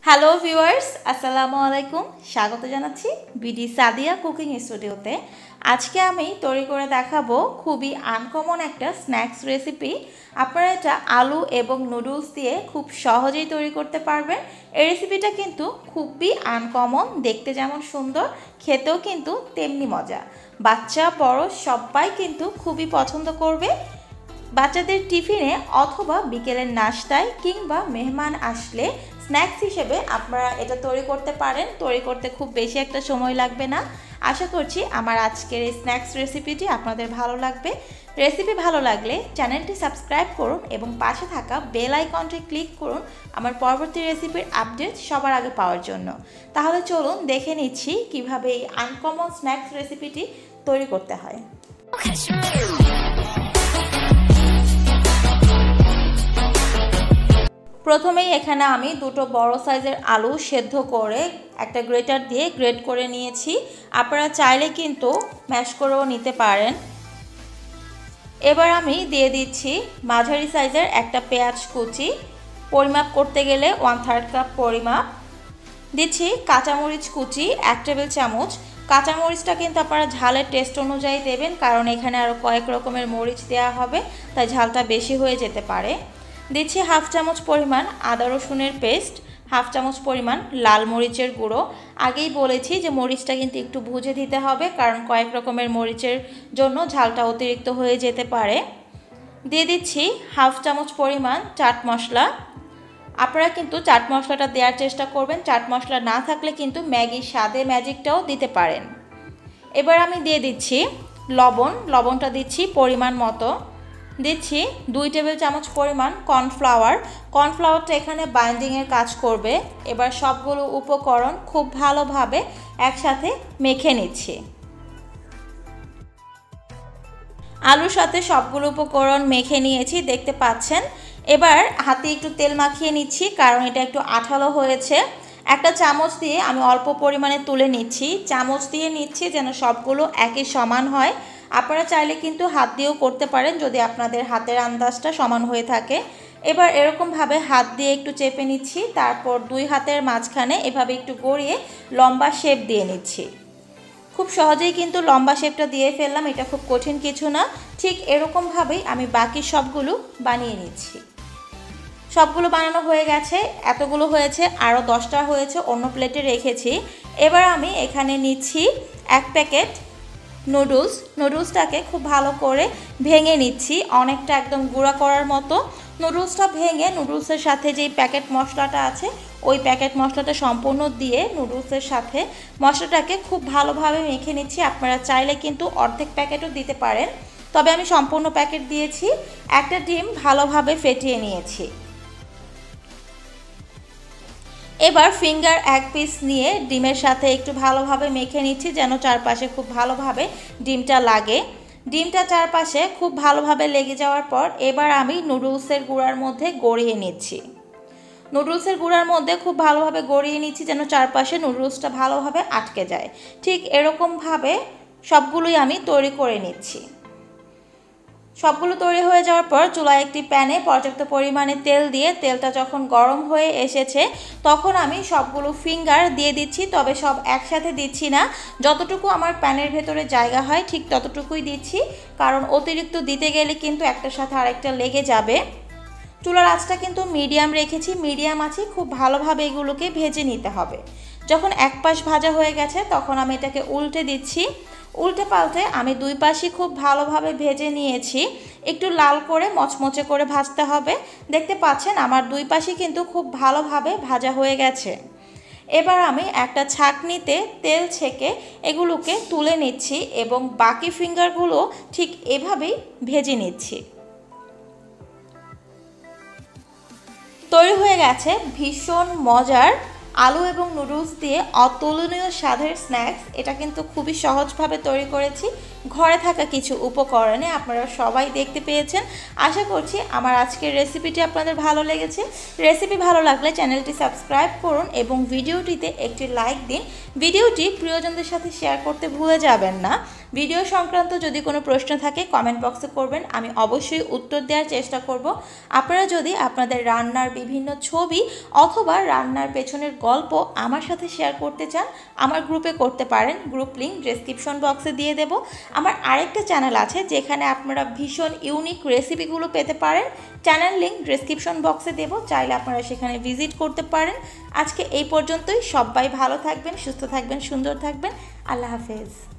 Hello viewers, আসসালামু আলাইকুম। স্বাগত জানাচ্ছি বিডি সাদিয়া কুকিং স্টুডিওতে। আজকে আমি তৈরি করে দেখাবো খুবই আনকমন একটা স্ন্যাক্স রেসিপি। আপনারা এটা আলু এবং নুডলস দিয়ে খুব সহজেই তৈরি করতে পারবেন। এই রেসিপিটা কিন্তু খুবই আনকমন, দেখতে যেমন সুন্দর, খেতেও কিন্তু তেমনি মজা। বাচ্চা বড় সবাই কিন্তু খুবই পছন্দ করবে। বাচ্চাদের টিফিনে অথবা বিকেলের নাস্তায় কিংবা মেহমান আসলে স্ন্যাক্স হিসেবে আপনারা এটা তৈরি করতে পারেন। তৈরি করতে খুব বেশি একটা সময় লাগবে না। আশা করছি আমার আজকের এই স্ন্যাক্স রেসিপিটি আপনাদের ভালো লাগবে। রেসিপি ভালো লাগলে চ্যানেলটি সাবস্ক্রাইব করুন এবং পাশে থাকা বেল আইকনটি ক্লিক করুন আমার পরবর্তী রেসিপির আপডেট সবার আগে পাওয়ার জন্য। তাহলে চলুন দেখে নিচ্ছি কিভাবে এই আনকমন স্ন্যাক্স রেসিপিটি তৈরি করতে হয়। প্রথমেই এখানে আমি দুটো বড় সাইজের আলু সেদ্ধ করে একটা গ্রেটার দিয়ে গ্রেট করে নিয়েছি। আপনারা চাইলে কিন্তু ম্যাশ করেও নিতে পারেন। এবার আমি দিয়ে দিচ্ছি মাঝারি সাইজের একটা পেঁয়াজ কুচি, পরিমাপ করতে গেলে 1/3 কাপ পরিমাপ। দিচ্ছি কাঁচামরিচ কুচি 1 টেবিল চামচ। কাঁচামরিচটা কিন্তু আপনারা ঝালের টেস্ট অনুযায়ী দেবেন, কারণ এখানে আরও কয়েক রকমের মরিচ দেওয়া হবে, তাই ঝালটা বেশি হয়ে যেতে পারে। দিচ্ছি 1/2 চামচ পরিমাণ আদা রসুনের পেস্ট, 1/2 চামচ পরিমাণ লাল মরিচের গুঁড়ো। আগেই বলেছি যে মরিচটা কিন্তু একটু বুঝে দিতে হবে, কারণ কয়েক রকমের মরিচের জন্য ঝালটা অতিরিক্ত হয়ে যেতে পারে। দিয়ে দিচ্ছি 1/2 চামচ পরিমাণ চাট মশলা। আপনারা কিন্তু চাট মশলাটা দেওয়ার চেষ্টা করবেন, চাট মশলা না থাকলে কিন্তু ম্যাগির স্বাদে ম্যাজিকটাও দিতে পারেন। এবার আমি দিয়ে দিচ্ছি লবণটা দিচ্ছি পরিমাণ মতো। দিচ্ছি 2 টেবিল চামচ পরিমাণ কর্নফ্লাওয়ারটা এখানে বাইন্ডিংয়ের কাজ করবে। এবার সবগুলো উপকরণ খুব ভালোভাবে একসাথে মেখে নিচ্ছি। আলুর সাথে সবগুলো উপকরণ মেখে নিয়েছি, দেখতে পাচ্ছেন। এবার হাতে একটু তেল মাখিয়ে নিচ্ছি, কারণ এটা একটু আঠালো হয়েছে। একটা চামচ দিয়ে আমি অল্প পরিমাণে তুলে নিচ্ছি। চামচ দিয়ে নিচ্ছি যেন সবগুলো একই সমান হয়। আপনারা চাইলে কিন্তু হাত দিয়েও করতে পারেন যদি আপনাদের হাতের আন্দাজটা সমান হয়ে থাকে। এবার এরকমভাবে হাত দিয়ে একটু চেপে নিচ্ছি, তারপর দুই হাতের মাঝখানে এভাবে একটু গড়িয়ে লম্বা শেপ দিয়ে নিচ্ছি। খুব সহজেই কিন্তু লম্বা শেপটা দিয়ে ফেললাম, এটা খুব কঠিন কিছু না। ঠিক এরকমভাবেই আমি বাকি সবগুলো বানিয়ে নিচ্ছি। সবগুলো বানানো হয়ে গেছে, এতগুলো হয়েছে, আরও 10টা হয়েছে, অন্য প্লেটে রেখেছি। এবার আমি এখানে নিচ্ছি 1 প্যাকেট নুডলসটাকে খুব ভালো করে ভেঙে নিচ্ছি, অনেকটা একদম গুঁড়া করার মতো। নুডলসটা ভেঙে নুডলসের সাথে যেই প্যাকেট মশলাটা আছে ওই প্যাকেট মশলাটা সম্পূর্ণ দিয়ে নুডলসের সাথে মশলাটাকে খুব ভালোভাবে মেখে নিচ্ছি। আপনারা চাইলে কিন্তু অর্ধেক প্যাকেটও দিতে পারেন, তবে আমি সম্পূর্ণ প্যাকেট দিয়েছি। একটা ডিম ভালোভাবে ফেটিয়ে নিয়েছি। এবার ফিঙ্গার 1 পিস নিয়ে ডিমের সাথে একটু ভালোভাবে মেখে নিচ্ছি, যেন চারপাশে খুব ভালোভাবে ডিমটা লাগে। ডিমটা চারপাশে খুব ভালোভাবে লেগে যাওয়ার পর এবার আমি নুডলসের গুঁড়ার মধ্যে গড়িয়ে নিচ্ছি। নুডলসের গুঁড়ার মধ্যে খুব ভালোভাবে গড়িয়ে নিচ্ছি যেন চারপাশে নুডলসটা ভালোভাবে আটকে যায়। ঠিক এরকমভাবে সবগুলোই আমি তৈরি করে নিচ্ছি। সবগুলো তৈরি হয়ে যাওয়ার পর চুলায় একটি প্যানে পর্যাপ্ত পরিমাণে তেল দিয়ে তেলটা যখন গরম হয়ে এসেছে তখন আমি সবগুলো ফিঙ্গার দিয়ে দিচ্ছি, তবে সব একসাথে দিচ্ছি না। যতটুকু আমার প্যানের ভেতরে জায়গা হয় ঠিক ততটুকুই দিচ্ছি, কারণ অতিরিক্ত দিতে গেলে কিন্তু একটার সাথে আরেকটা লেগে যাবে। চুলার আঁচটা কিন্তু মিডিয়াম রেখেছি, মিডিয়াম আছে, খুব ভালোভাবে এগুলোকে ভেজে নিতে হবে। যখন এক পাশ ভাজা হয়ে গেছে তখন আমি এটাকে উল্টে দিচ্ছি। উল্টে পাল্টে আমি দুই পাশই খুব ভালোভাবে ভেজে নিয়েছি। একটু লাল করে মচমচে করে ভাজতে হবে। দেখতে পাচ্ছেন আমার দুই পাশই কিন্তু খুব ভালোভাবে ভাজা হয়ে গেছে। এবার আমি একটা ছাঁকনিতে তেল ছেঁকে এগুলোকে তুলে নিচ্ছি এবং বাকি ফিঙ্গারগুলো ঠিক এভাবেই ভেজে নিচ্ছি। তৈরি হয়ে গেছে ভীষণ মজার আলু এবং নুডলস দিয়ে অতুলনীয় স্বাদের স্ন্যাক্স। এটা কিন্তু খুবই সহজভাবে তৈরি করেছি, ঘরে থাকা কিছু উপকরণে আপনারা সবাই দেখতে পেয়েছেন। আশা করছি আমার আজকের রেসিপিটি আপনাদের ভালো লেগেছে। রেসিপি ভালো লাগলে চ্যানেলটি সাবস্ক্রাইব করুন এবং ভিডিওটিতে একটি লাইক দিন। ভিডিওটি প্রিয়জনদের সাথে শেয়ার করতে ভুলে যাবেন না। ভিডিও সংক্রান্ত যদি কোনো প্রশ্ন থাকে কমেন্ট বক্সে করবেন, আমি অবশ্যই উত্তর দেওয়ার চেষ্টা করব। আপনারা যদি আপনাদের রান্নার বিভিন্ন ছবি অথবা রান্নার পেছনের গল্প আমার সাথে শেয়ার করতে চান, আমার গ্রুপে করতে পারেন। গ্রুপ লিঙ্ক ডেসক্রিপশন বক্সে দিয়ে দেব। আমার আরেকটা চ্যানেল আছে যেখানে আপনারা ভীষণ ইউনিক রেসিপিগুলো পেতে পারেন। চ্যানেল লিঙ্ক ডেসক্রিপশন বক্সে দেব, চাইলে আপনারা সেখানে ভিজিট করতে পারেন। আজকে এই পর্যন্তই। সবাই ভালো থাকবেন, সুস্থ থাকবেন, সুন্দর থাকবেন। আল্লাহ হাফেজ।